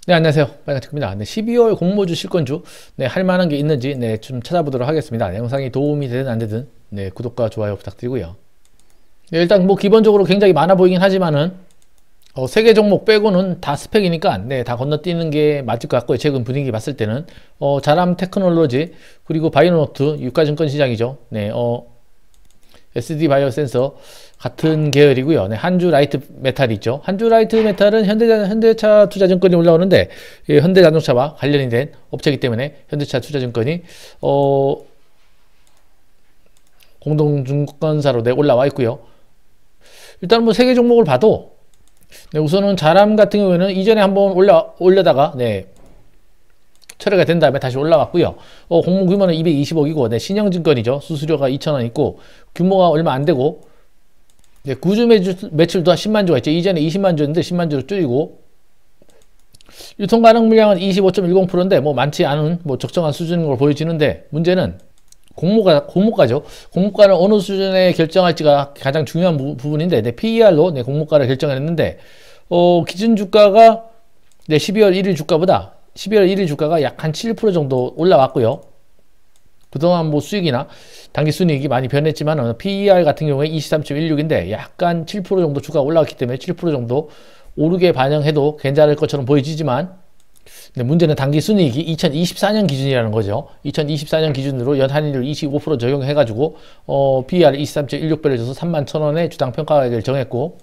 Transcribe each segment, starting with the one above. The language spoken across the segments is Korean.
네, 안녕하세요. 빨간색입니다. 네, 12월 공모주 실권주, 네, 할 만한 게 있는지, 네, 좀 찾아보도록 하겠습니다. 네, 영상이 도움이 되든 안 되든, 네, 구독과 좋아요 부탁드리고요. 네, 일단 뭐 기본적으로 굉장히 많아 보이긴 하지만은, 3개 종목 빼고는 다 스펙이니까, 네, 다 건너뛰는 게 맞을 것 같고요. 최근 분위기 봤을 때는, 자람 테크놀로지, 그리고 바이오노트, 유가증권 시장이죠. 네, SD 바이오 센서 같은 계열이고요. 네, 한주 라이트 메탈이 있죠. 한주 라이트 메탈은 현대차 투자증권이 올라오는데, 예, 현대자동차와 관련이 된 업체이기 때문에 현대차 투자증권이 공동증권사로 네, 올라와 있고요. 일단 뭐 3개 종목을 봐도, 네, 우선은 자람 같은 경우에는 이전에 한번 올려다가 네, 철회가 된 다음에 다시 올라왔고요. 공모 규모는 220억이고, 네, 신영증권이죠. 수수료가 2,000원 있고, 규모가 얼마 안 되고, 네, 구주 매출도 한 10만 주가 있죠. 이전에 20만 주였는데 10만 주로 줄이고, 유통 가능 물량은 25.10%인데, 뭐 많지 않은, 뭐 적정한 수준인 걸 보여지는데, 문제는 공모가죠. 공모가를 어느 수준에 결정할지가 가장 중요한 부분인데, 네, PER로 네, 공모가를 결정했는데, 기준 주가가 네, 12월 1일 주가보다 12월 1일 주가가 약 한 7% 정도 올라왔고요. 그동안 뭐 수익이나 당기 순이익이 많이 변했지만 PER 같은 경우에 23.16인데 약간 7% 정도 주가가 올라왔기 때문에 7% 정도 오르게 반영해도 괜찮을 것처럼 보여지지만, 근데 문제는 당기 순이익이 2024년 기준이라는 거죠. 2024년 기준으로 연한율 25% 적용해가지고 PER 23.16배를 줘서 31,000원에 주당 평가가격을 정했고,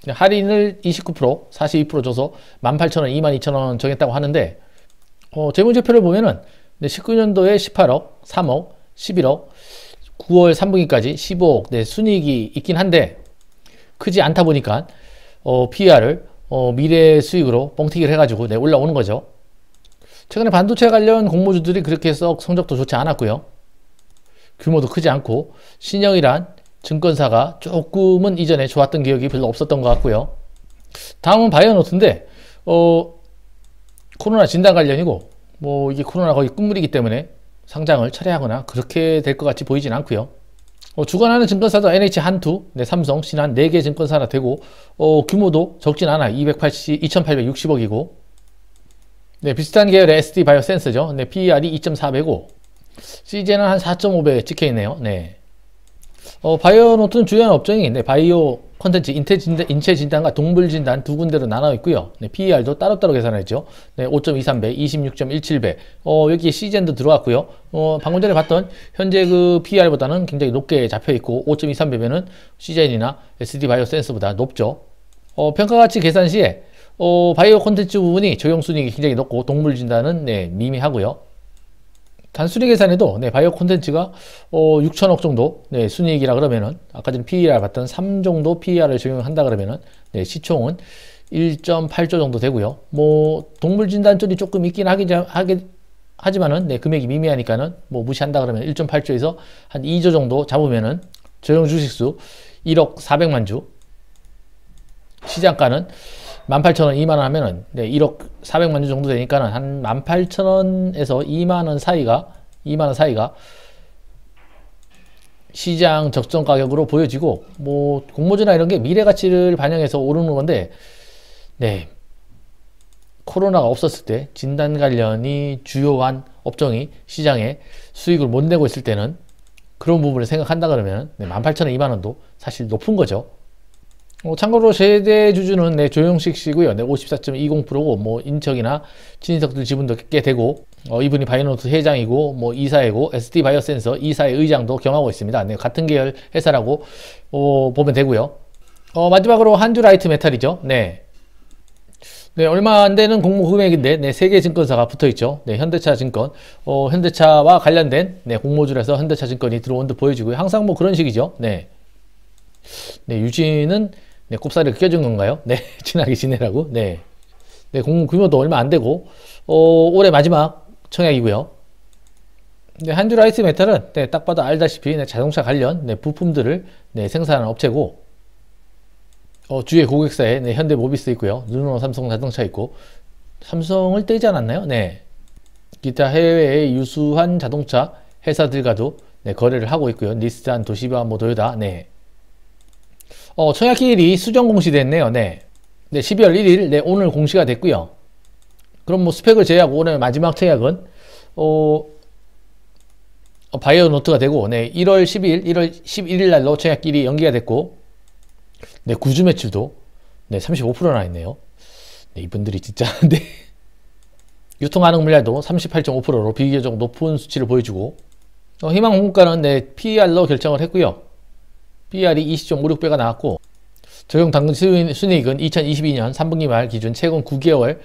할인을 29%, 42% 줘서 18,000원, 22,000원 정했다고 하는데, 재무제표를 보면은 19년도에 18억, 3억, 11억, 9월 3분기까지 15억, 네, 순이익이 있긴 한데 크지 않다 보니까 PER을 미래 수익으로 뻥튀기를 해가지고 네, 올라오는 거죠. 최근에 반도체 관련 공모주들이 그렇게 썩 성적도 좋지 않았고요. 규모도 크지 않고, 신영이란 증권사가 조금은 이전에 좋았던 기억이 별로 없었던 것 같고요. 다음은 바이오노트인데 코로나 진단 관련이고, 뭐 이게 코로나 거의 끝물이기 때문에 상장을 철회하거나 그렇게 될 것 같이 보이진 않고요. 주관하는 증권사도 NH 한투, 네, 삼성, 신한 4개 증권사나 되고, 규모도 적진 않아. 2,860억이고, 네, 비슷한 계열의 SD 바이오 센서죠. 네, PER이 2.4배고, CJ는 한 4.5배 찍혀 있네요. 네. 바이오노트는 주요한 업종이 네, 바이오 콘텐츠, 인체 진단과 동물 진단 두 군데로 나눠 있고요. 네, PER도 따로따로 계산했죠. 네, 5.23배, 26.17배. 여기에 CGN도 들어왔고요. 방금 전에 봤던 현재 그 PER보다는 굉장히 높게 잡혀 있고, 5.23배면은 CGN이나 SD 바이오 센서보다 높죠. 평가가치 계산 시에 바이오 콘텐츠 부분이 적용순이익이 굉장히 높고, 동물 진단은 네, 미미하고요. 단순히 계산해도 네, 바이오 콘텐츠가 6천억 정도 네, 순이익이라 그러면은, 아까 전에 PER 봤던 3 정도 PER을 적용한다 그러면은 네, 시총은 1.8조 정도 되고요. 뭐 동물 진단 쪽이 조금 있긴 하지만은 네, 금액이 미미하니까는 뭐 무시한다 그러면 1.8조에서 한 2조 정도 잡으면은 적용 주식수 1억 400만 주, 시장가는 18,000원, 2만원 하면은, 네, 1억 400만 주 정도 되니까는 한 18,000원에서 2만원 사이가 시장 적정 가격으로 보여지고, 뭐, 공모주나 이런 게 미래 가치를 반영해서 오르는 건데, 네, 코로나가 없었을 때, 진단 관련이 주요한 업종이 시장에 수익을 못 내고 있을 때는 그런 부분을 생각한다 그러면, 네, 18,000원, 2만원도 사실 높은 거죠. 참고로 최대 주주는 네, 조영식 씨고요. 네, 54.20%고, 뭐 인척이나 친인척들 지분도 꽤 되고, 이분이 바이오노트 회장이고, 뭐 이사이고, SD 바이오 센서 이사의 의장도 겸하고 있습니다. 네, 같은 계열 회사라고 보면 되고요. 마지막으로 한주 라이트 메탈이죠. 네. 네, 얼마 안 되는 공모 금액인데, 네, 3개 증권사가 붙어 있죠. 네, 현대차 증권, 현대차와 관련된 네, 공모주라서 현대차 증권이 들어온 듯 보여지고요. 항상 뭐 그런 식이죠. 네. 네, 유진은 네, 꼽사리를 껴준 건가요? 네, 친하게 지내라고. 네, 네, 공모 규모도 얼마 안 되고, 올해 마지막 청약이고요. 네, 한주 라이트 메탈은 네, 딱 봐도 알다시피 네, 자동차 관련 네, 부품들을 네, 생산하는 업체고, 주요 고객사에 네, 현대모비스 있고요, 르노 삼성 자동차 있고, 삼성을 떼지 않았나요? 네, 기타 해외의 유수한 자동차 회사들과도 네, 거래를 하고 있고요. 닛산, 도시바, 뭐 도요타. 네. 청약기일이 수정 공시됐네요. 네. 네, 12월 1일, 네, 오늘 공시가 됐고요. 그럼 뭐 스펙을 제외하고 올해 마지막 청약은 바이오노트가 되고, 네, 1월 11일 날로 청약길이 연기가 됐고, 네, 구주 매출도 네, 35%나 있네요. 네, 이분들이 진짜 네. 유통 가능 물량도 38.5%로 비교적 높은 수치를 보여주고, 희망 공급가는 네, PER로 결정을 했고요. PER이 20.56배가 나왔고, 적용 당기 순이익은 2022년 3분기 말 기준 최근 9개월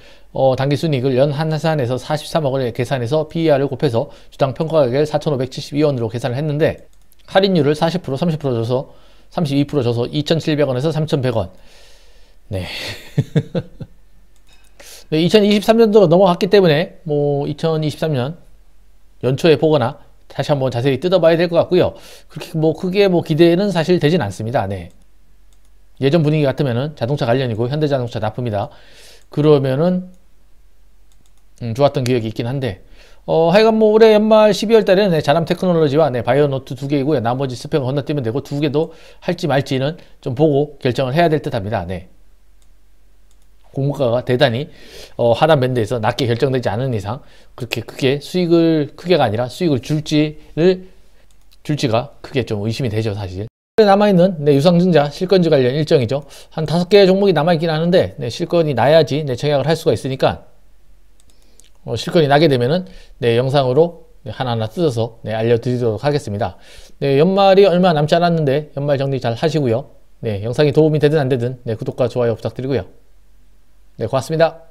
당기 순이익을 연 한산해서 43억을 계산해서 PER을 곱해서 주당 평가가격을 4,572원으로 계산을 했는데, 할인율을 40%, 30% 줘서 32% 줘서 2,700원에서 3,100원. 네. 네, 2023년도로 넘어갔기 때문에 뭐 2023년 연초에 보거나 다시 한번 자세히 뜯어봐야 될 것 같고요. 그렇게 뭐 크게 뭐 기대는 사실 되진 않습니다. 네. 예전 분위기 같으면은 자동차 관련이고 현대자동차 납품이다. 그러면은 좋았던 기억이 있긴 한데, 하여간 뭐 올해 연말 12월 달에는 네, 자람 테크놀로지와 네, 바이오노트 2개이고요. 나머지 스펙은 건너뛰면 되고 2개도 할지 말지는 좀 보고 결정을 해야 될 듯 합니다. 네. 공모가가 대단히 하단 밴드에서 낮게 결정되지 않은 이상 그렇게 크게 크게가 아니라 수익을 줄지가 크게 좀 의심이 되죠, 사실. 남아있는 네, 유상증자 실권지 관련 일정이죠. 한 5개 종목이 남아있긴 하는데 네, 실권이 나야지 네, 청약을 할 수가 있으니까 실권이 나게 되면은 네, 영상으로 네, 하나하나 뜯어서 네, 알려드리도록 하겠습니다. 네, 연말이 얼마 남지 않았는데 연말 정리 잘 하시고요. 네, 영상이 도움이 되든 안 되든 네, 구독과 좋아요 부탁드리고요. 네, 고맙습니다.